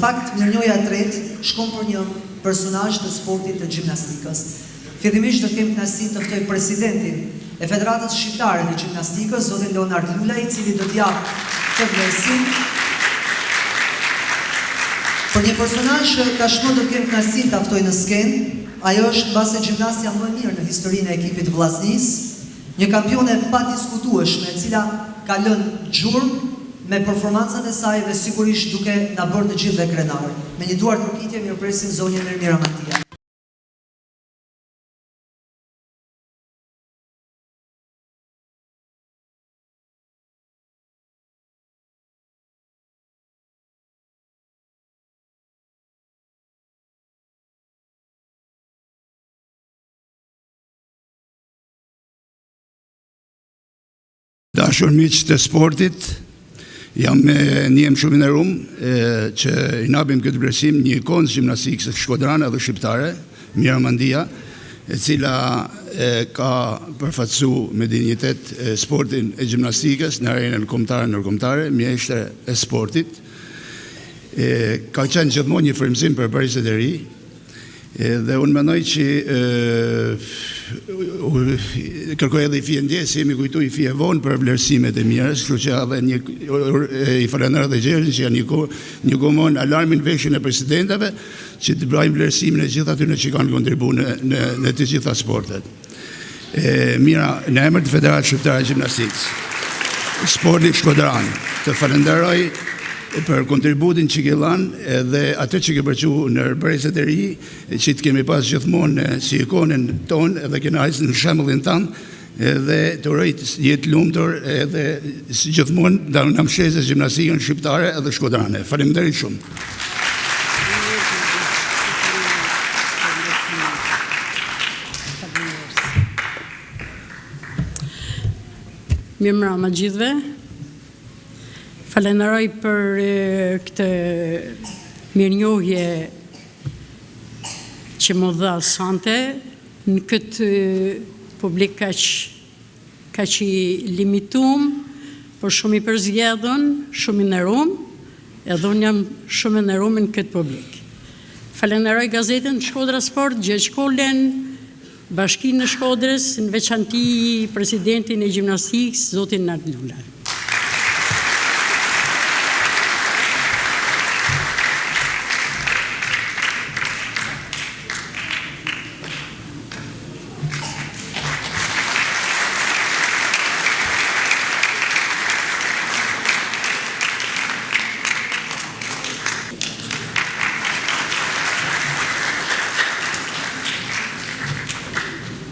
fakt, mirënjohja e tretë shkon për një personazh të sportit të gjimnastikës. Fillimisht do kem kënaqësinë të ftoj presidentin e Federatës Shqiptare të Gjimnastikës, zotin Leonard Lulaj, i cili do t'jap të vlerësinë për një personazh që tashmë do kem kënaqësinë ta ftoj në skenë. Ajo është mbase gjimnastja më e mirë në historinë e ekipit vllaznisë, një kampione pa diskutueshme, e cila ka lënë gjurmë me performancat e saj dhe sigurisht duke na bërë të gjithë dhe krenar. Me një duar trokitje mirëpresim zonjën Ermira Mantia. Dashur miq të sportit, jam me një shumë i nderuar që i napim këtë vlerësim një ikonë gjimnastikës shkodrane dhe shqiptare, Mira Mandia, e cila ka përfaqësuar me dinjitet sportin e gjimnastikës në arenën kombëtare e ndërkombëtare, mjeshtre e sportit. Ka qenë gjithmonë një frymëzim për Bariset e ri, dhe unë mendoj që kërkoj edhe i fije ndjesë, jemi kujtu i fije vonë për vlerësimet e mirës, kështu që edhe i falenderoj dhe gjerën që janë një komon alarmin veshjen e presidentave që të bëjmë vlerësimin e gjithë atyre që kanë kontribu në të gjitha sportet. Mira, në emër të Federatës Shqiptare të Gjimnastikës, sporti shkodran, të falenderoj për kontributin që ke lanë dhe atë që ke përqu në Bariset e ri, që të kemi pas gjithmonë si ikonën tonë edhe kena hajsë në shembullin tanë dhe të urojt jetë lumtur edhe si gjithmonë në mshesës gjimnastikën shqiptare edhe shkodrane. Faleminderit shumë. Mirëmbrëma gjithëve. Falenderoj për këtë mirënjohje që më dha sante në këtë publik kaq i limituar, por shumë i përzgjedhur, shumë i nderuar, edhe unë jam shumë i nderuar në këtë publik. Falenderoj gazetën Shkodra Sport, Gjergj Kolen, Bashkinë e Shkodrës, në veçanti presidentin e gjimnastikës, zotin Leonard Lulaj.